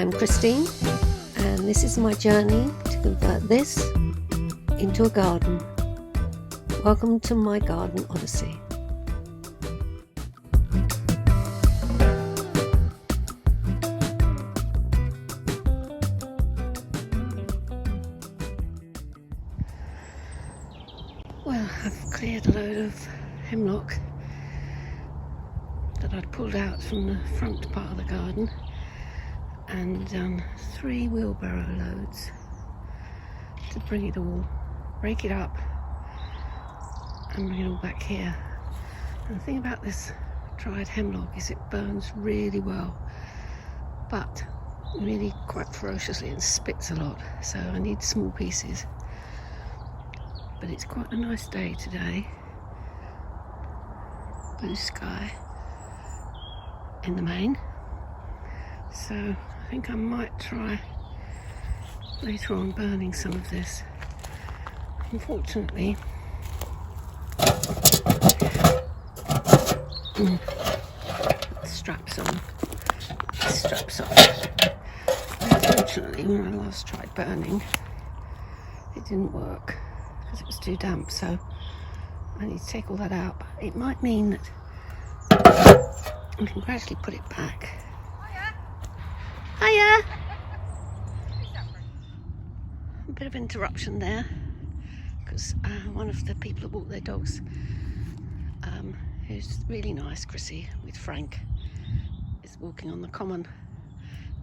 I'm Christine, and this is my journey to convert this into a garden. Welcome to my Garden Odyssey. Well, I've cleared a load of hemlock that I'd pulled out from the front part of the garden and done 3 wheelbarrow loads to bring it all, break it up and bring it all back here. And the thing about this dried hemlock is it burns really well, but really quite ferociously and spits a lot, so I need small pieces. But it's quite a nice day today. Blue sky in the main. So I think I might try later on burning some of this. Unfortunately, straps on. Unfortunately, when I last tried burning, it didn't work because it was too damp, so I need to take all that out. But it might mean that I can gradually put it back. Hiya! A bit of interruption there because one of the people who walk their dogs, who's really nice, Chrissy, with Frank, is walking on the common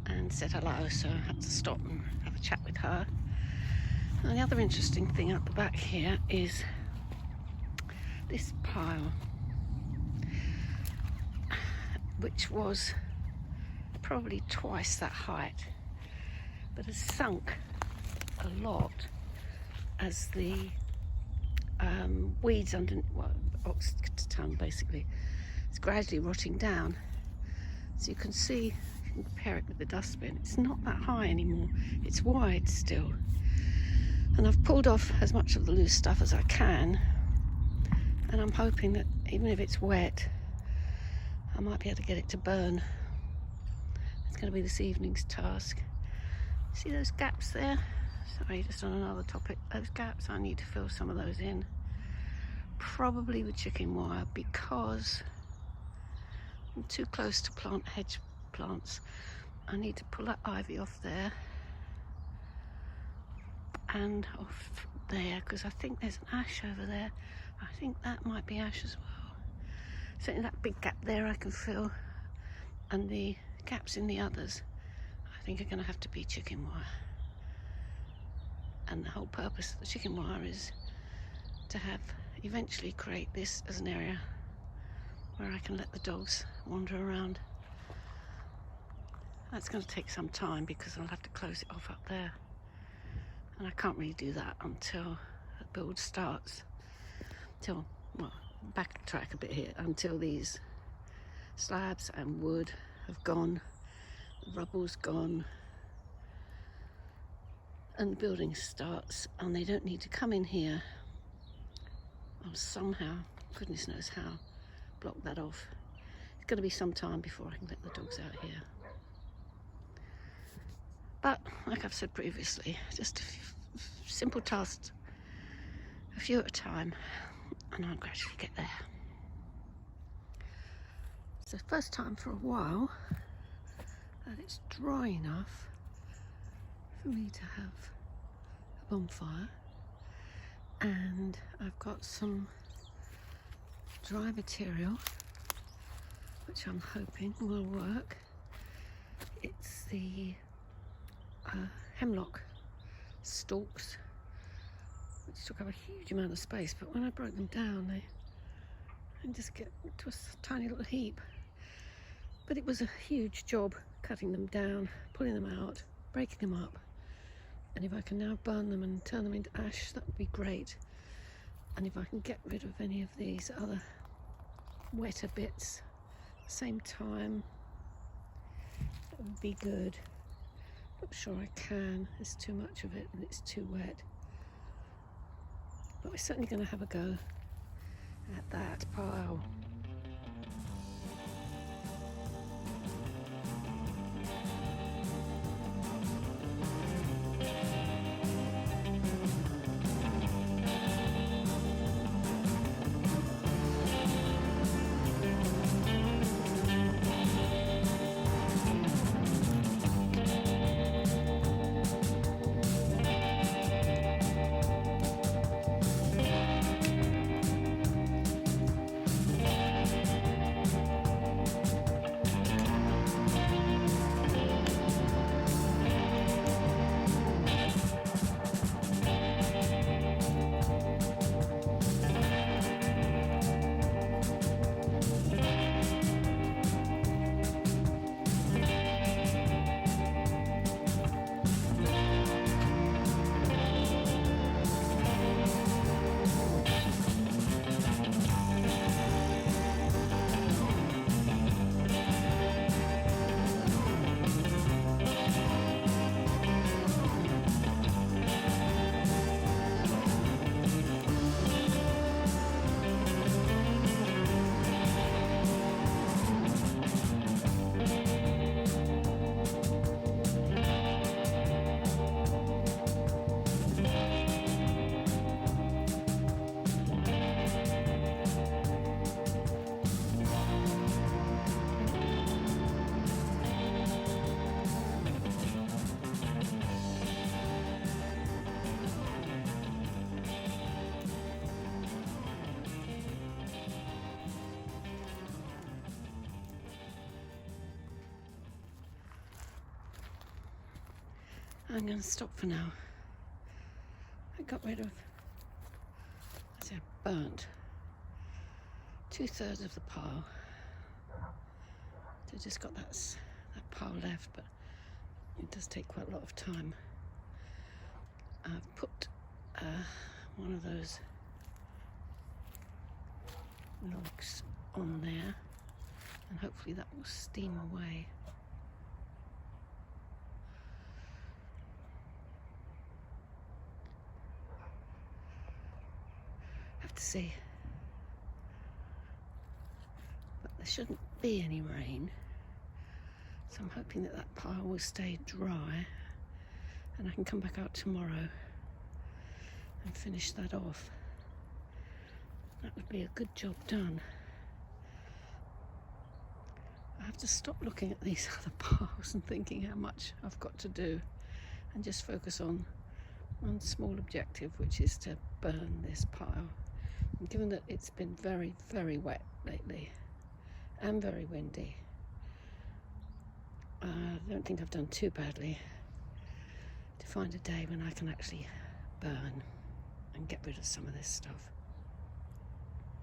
and said hello, so I had to stop and have a chat with her. And the other interesting thing at the back here is this pile, which was probably twice that height, but has sunk a lot as the weeds under, well, ox tongue basically, it's gradually rotting down. So you can see, if you can compare it with the dustbin, it's not that high anymore, it's wide still. And I've pulled off as much of the loose stuff as I can, and I'm hoping that even if it's wet, I might be able to get it to burn. It's going to be this evening's task. See those gaps there? Sorry, just on another topic. Those gaps, I need to fill some of those in. Probably with chicken wire, because I'm too close to plant hedge plants. I need to pull that ivy off there and off there, because I think there's an ash over there. I think that might be ash as well. Certainly that big gap there I can fill, and the gaps in the others I think are going to have to be chicken wire. And the whole purpose of the chicken wire is to have eventually create this as an area where I can let the dogs wander around. That's going to take some time because I'll have to close it off up there, and I can't really do that until the build starts. Till, well, backtrack a bit here, until these slabs and wood have gone, the rubble's gone, and the building starts, and they don't need to come in here. I'll somehow, goodness knows how, block that off. It's going to be some time before I can let the dogs out here. But like I've said previously, just simple tasks, a few at a time, and I'll gradually get there. It's the first time for a while that it's dry enough for me to have a bonfire, and I've got some dry material which I'm hoping will work. It's the hemlock stalks, which took up a huge amount of space, but when I broke them down they just get to a tiny little heap. But it was a huge job cutting them down, pulling them out, breaking them up, and if I can now burn them and turn them into ash, that would be great. And if I can get rid of any of these other wetter bits at the same time, that would be good. Not sure I can, there's too much of it and it's too wet. But we're certainly going to have a go at that pile. I'm going to stop for now. I got rid of, as I burnt 2/3 of the pile. So just got that pile left, but it does take quite a lot of time. I've put one of those logs on there, and hopefully that will steam away. Have to see, but there shouldn't be any rain, so I'm hoping that that pile will stay dry and I can come back out tomorrow and finish that off. That would be a good job done. I have to stop looking at these other piles and thinking how much I've got to do and just focus on one small objective, which is to burn this pile. And given that it's been very, very wet lately and very windy, I don't think I've done too badly to find a day when I can actually burn and get rid of some of this stuff.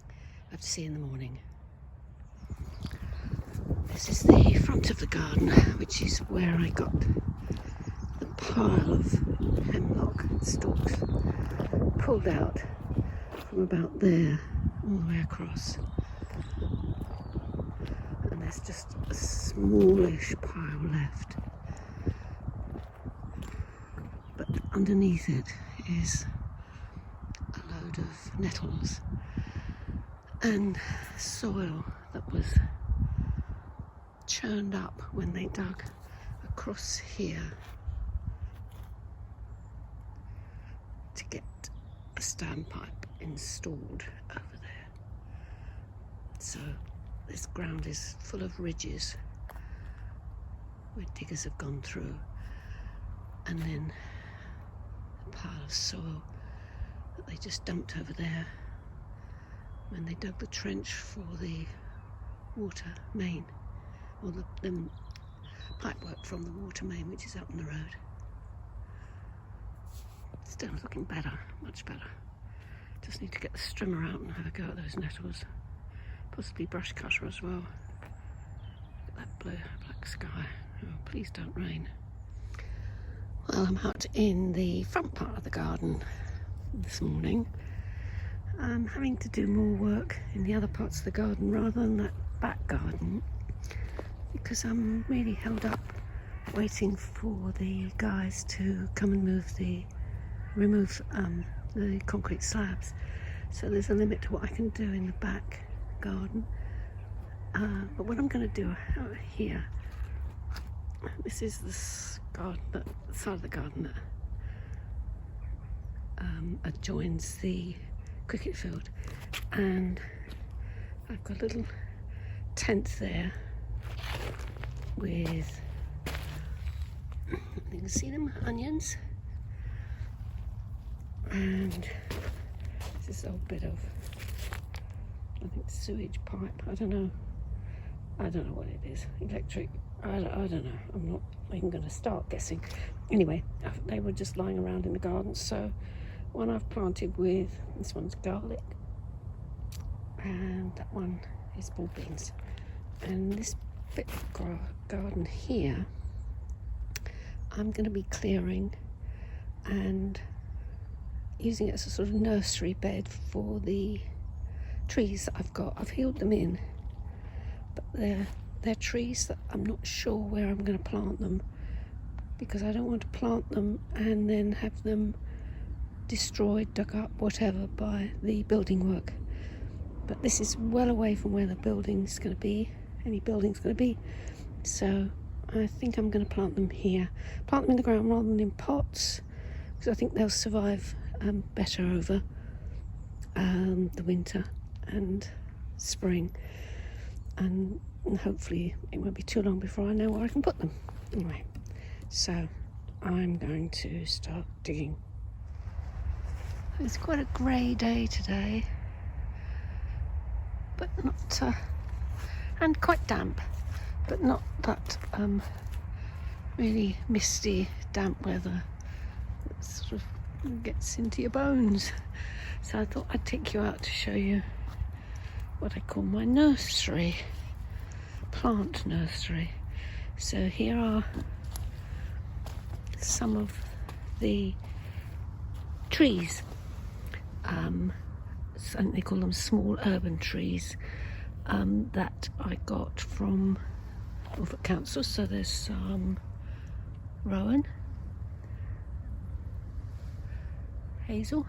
I have to see in the morning. This is the front of the garden, which is where I got the pile of hemlock stalks pulled out from about there all the way across. And there's just a smallish pile left. But underneath it is a load of nettles and soil that was churned up when they dug across here to get a standpipe installed over there. So this ground is full of ridges where diggers have gone through, and then a pile of soil that they just dumped over there when they dug the trench for the water main, or the pipe work from the water main, which is up on the road. Still looking better, much better. Just need to get the strimmer out and have a go at those nettles. Possibly brush cutter as well. Look at that black sky. Oh, please don't rain. Well, I'm out in the front part of the garden this morning. I'm having to do more work in the other parts of the garden rather than that back garden, because I'm really held up waiting for the guys to come and remove the concrete slabs. So there's a limit to what I can do in the back garden. But what I'm going to do out here, this is the garden, the side of the garden that adjoins the cricket field, and I've got a little tent there with, you can see them, onions, and this old bit of, I think, sewage pipe. I don't know what it is. Electric, I don't know. I'm not even going to start guessing. Anyway, they were just lying around in the garden, so one I've planted with, this one's garlic, and that one is ball beans. And this bit of garden here, I'm going to be clearing and using it as a sort of nursery bed for the trees that I've got. I've healed them in, but they're trees that I'm not sure where I'm going to plant them, because I don't want to plant them and then have them destroyed, dug up, whatever, by the building work. But this is well away from where the building's going to be, any building's going to be, so I think I'm going to plant them here. Plant them in the ground rather than in pots, because I think they'll survive better over the winter and spring, and hopefully it won't be too long before I know where I can put them. Anyway, so I'm going to start digging. It's quite a grey day today, but not, and quite damp, but not that really misty, damp weather that sort of gets into your bones. So I thought I'd take you out to show you what I call my nursery, plant nursery. So here are some of the trees. And they call them small urban trees that I got from Norfolk Council. So there's some rowan, hazel,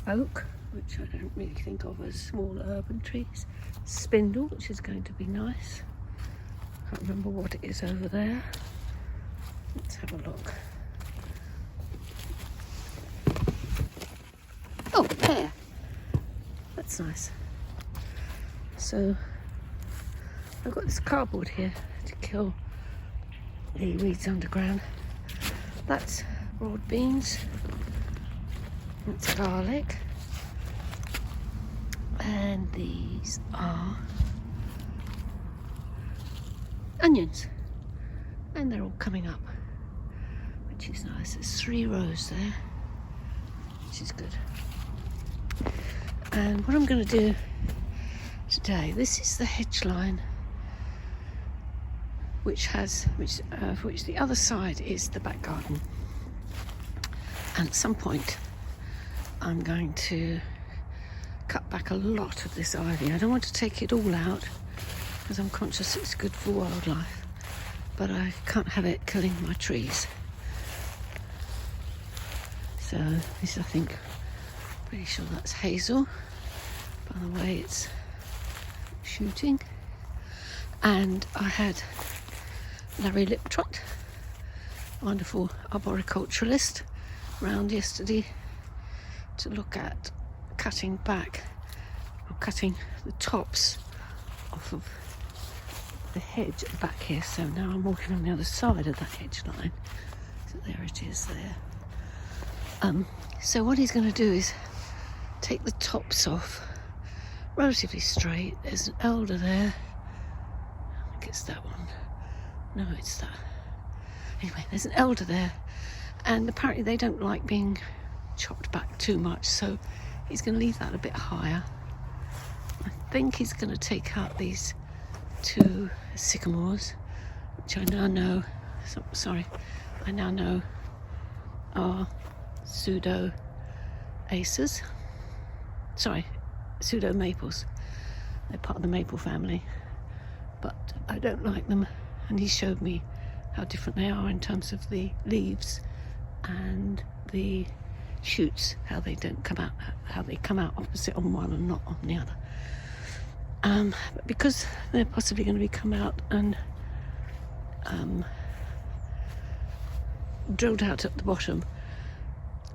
oak, which I don't really think of as small urban trees, spindle, which is going to be nice. Can't remember what it is over there. Let's have a look. Oh, pear. That's nice. So I've got this cardboard here to kill the weeds underground. That's broad beans. That's garlic. And these are onions. And they're all coming up, which is nice. There's 3 rows there, which is good. And what I'm going to do today, this is the hedge line, which the other side is the back garden. And at some point I'm going to cut back a lot of this ivy. I don't want to take it all out because I'm conscious it's good for wildlife, but I can't have it killing my trees. So this, I think, pretty sure that's hazel by the way it's shooting. And I had Larry Liptrot, wonderful arboriculturalist, round yesterday to look at cutting back, or cutting the tops off of the hedge at the back here. So now I'm walking on the other side of that hedge line. So there it is there. So what he's going to do is take the tops off, relatively straight. There's an elder there. I think it's that one. No, it's that. Anyway, there's an elder there, and apparently they don't like being chopped back too much, so he's going to leave that a bit higher. I think he's going to take out these 2 sycamores, which I now know, I now know are pseudo maples. They're part of the maple family, but I don't like them, and he showed me how different they are in terms of the leaves and the shoots, how they come out opposite on one and not on the other. But because they're possibly going to be come out and drilled out at the bottom,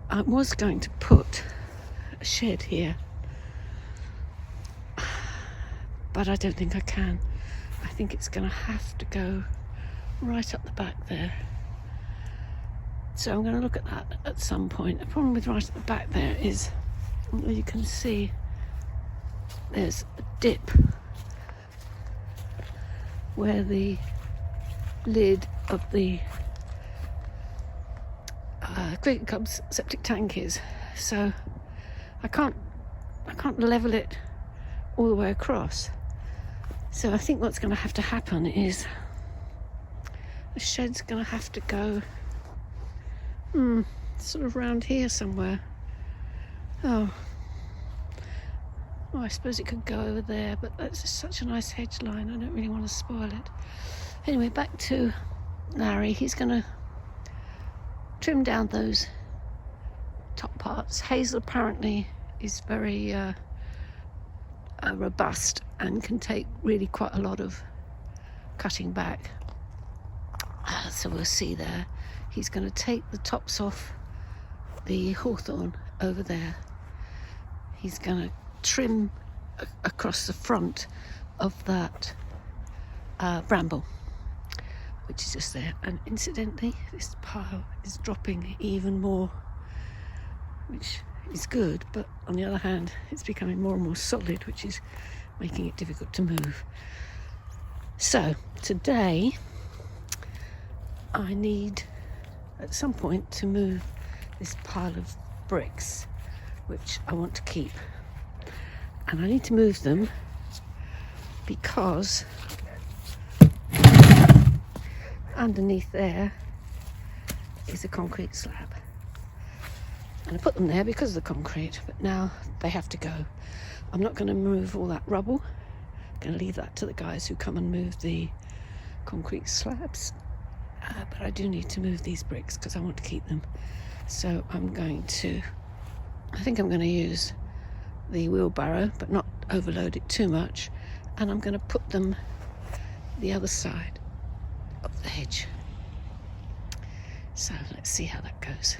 I was going to put a shed here, but I don't think I can. I think it's going to have to go right up the back there. So I'm going to look at that at some point. The problem with right at the back there is, you can see there's a dip where the lid of the Cricket Club's septic tank is. So I can't level it all the way across. So I think what's going to have to happen is the shed's going to have to go sort of round here somewhere. Oh, I suppose it could go over there, but that's just such a nice hedge line. I don't really want to spoil it. Anyway, back to Larry. He's going to trim down those top parts. Hazel apparently is very robust and can take really quite a lot of cutting back. So we'll see there. He's going to take the tops off the hawthorn over there. He's going to trim across the front of that bramble, which is just there. And incidentally, this pile is dropping even more, which is good, but on the other hand, it's becoming more and more solid, which is making it difficult to move. So today I need at some point to move this pile of bricks which I want to keep, and I need to move them because underneath there is a concrete slab, and I put them there because of the concrete, but now they have to go. I'm not going to move all that rubble. I'm going to leave that to the guys who come and move the concrete slabs, but I do need to move these bricks because I want to keep them. So I think I'm going to use the wheelbarrow but not overload it too much, and I'm going to put them the other side of the hedge. So let's see how that goes.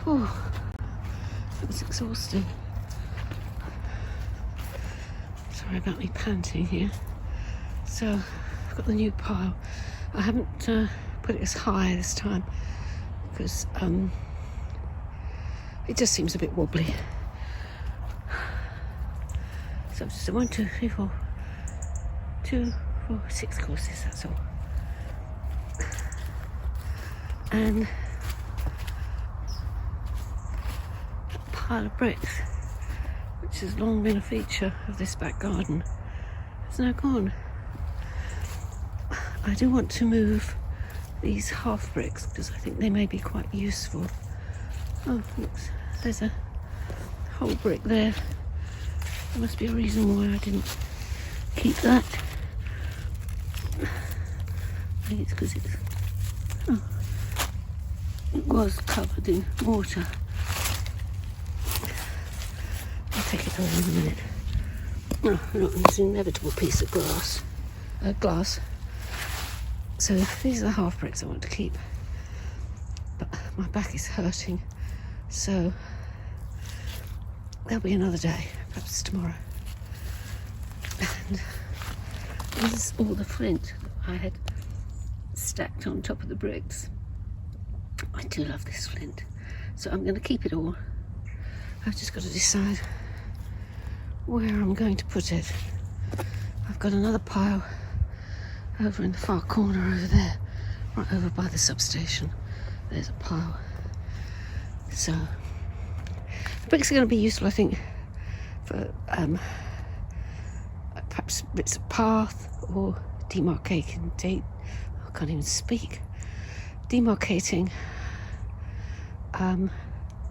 Oh, that was exhausting. Sorry about me panting here. So I've got the new pile. I haven't put it as high this time because it just seems a bit wobbly. So it's 1, 2, 3, 4, 2, 4, 6 courses, that's all. And that pile of bricks, which has long been a feature of this back garden, is now gone. I do want to move these half bricks because I think they may be quite useful. Oh, looks, there's a whole brick there. There must be a reason why I didn't keep that. I think it's because it was covered in water. I'll take it away in a minute. No, not this inevitable piece of glass. So these are the half bricks I want to keep. But my back is hurting, so there'll be another day, perhaps tomorrow. And this is all the flint that I had stacked on top of the bricks. I do love this flint, so I'm going to keep it all. I've just got to decide where I'm going to put it. I've got another pile over in the far corner over there, right over by the substation. There's a pile. So the bricks are going to be useful, I think, for perhaps bits of path or demarcating. I can't even speak. Demarcating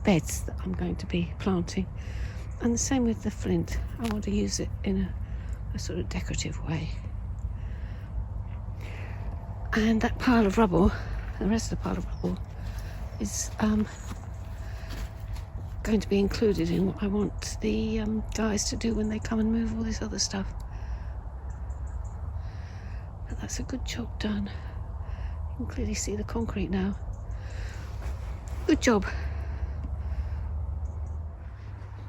beds that I'm going to be planting. And the same with the flint. I want to use it in a sort of decorative way. And that pile of rubble, the rest of the pile of rubble, is going to be included in what I want the guys to do when they come and move all this other stuff. But that's a good job done. You can clearly see the concrete now. Good job.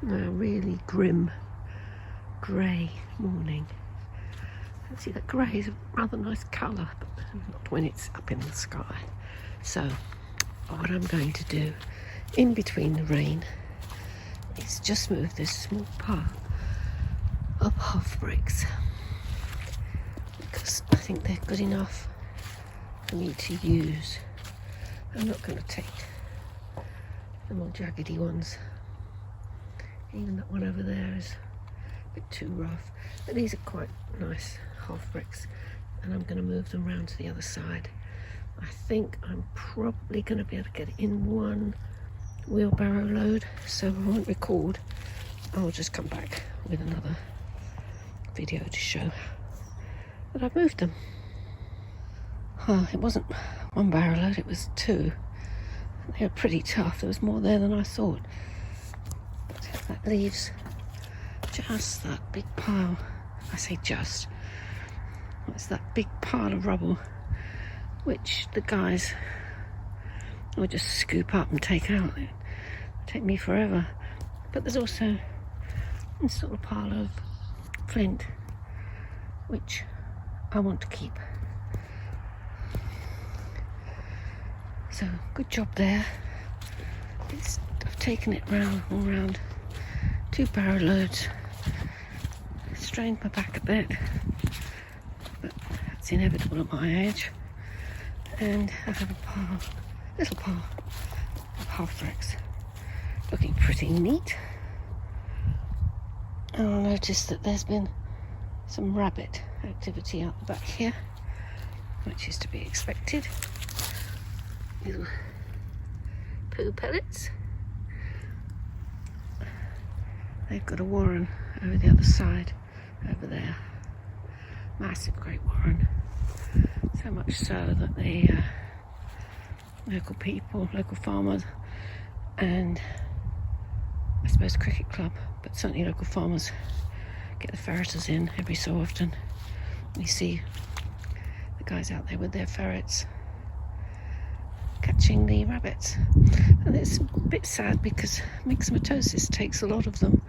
A really grim grey morning. See, that grey is a rather nice colour, but not when it's up in the sky. So what I'm going to do in between the rain is just move this small pile of half bricks, because I think they're good enough for me to use. I'm not going to take the more jaggedy ones. Even that one over there is a bit too rough, but these are quite nice half bricks, and I'm going to move them around to the other side. I think I'm probably going to be able to get it in one wheelbarrow load, so I won't record. I'll just come back with another video to show that I've moved them. It wasn't one barrow load, it was two. They were pretty tough. There was more there than I thought. But that leaves just that big pile. I say just. It's that big pile of rubble which the guys will just scoop up and take out. It'll take me forever. But there's also this little pile of flint which I want to keep. So good job there. I've taken it all round 2 barrow loads. Strained my back a bit, but that's inevitable at my age. And I have a little pile of half bricks, looking pretty neat. And I noticed that there's been some rabbit activity out the back here, which is to be expected. Little poo pellets. They've got a warren over the other side, over there. Massive great warren. So much so that the local people, local farmers, and I suppose cricket club, but certainly local farmers, get the ferreters in every so often. You see the guys out there with their ferrets catching the rabbits. And it's a bit sad because myxomatosis takes a lot of them,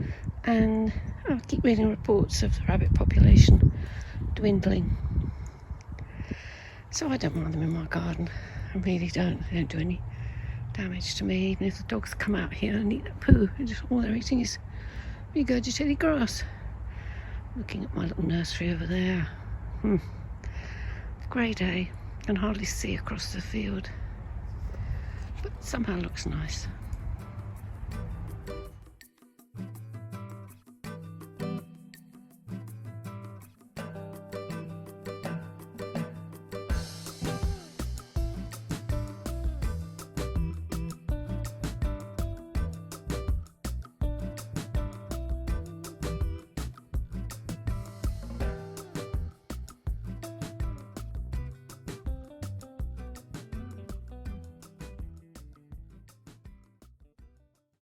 and I keep reading reports of the rabbit population dwindling. So I don't mind them in my garden. I really don't. They don't do any damage to me. Even if the dogs come out here and eat that poo, all they're eating is regurgitated grass. Looking at my little nursery over there. Grey day. Can hardly see across the field, but somehow looks nice.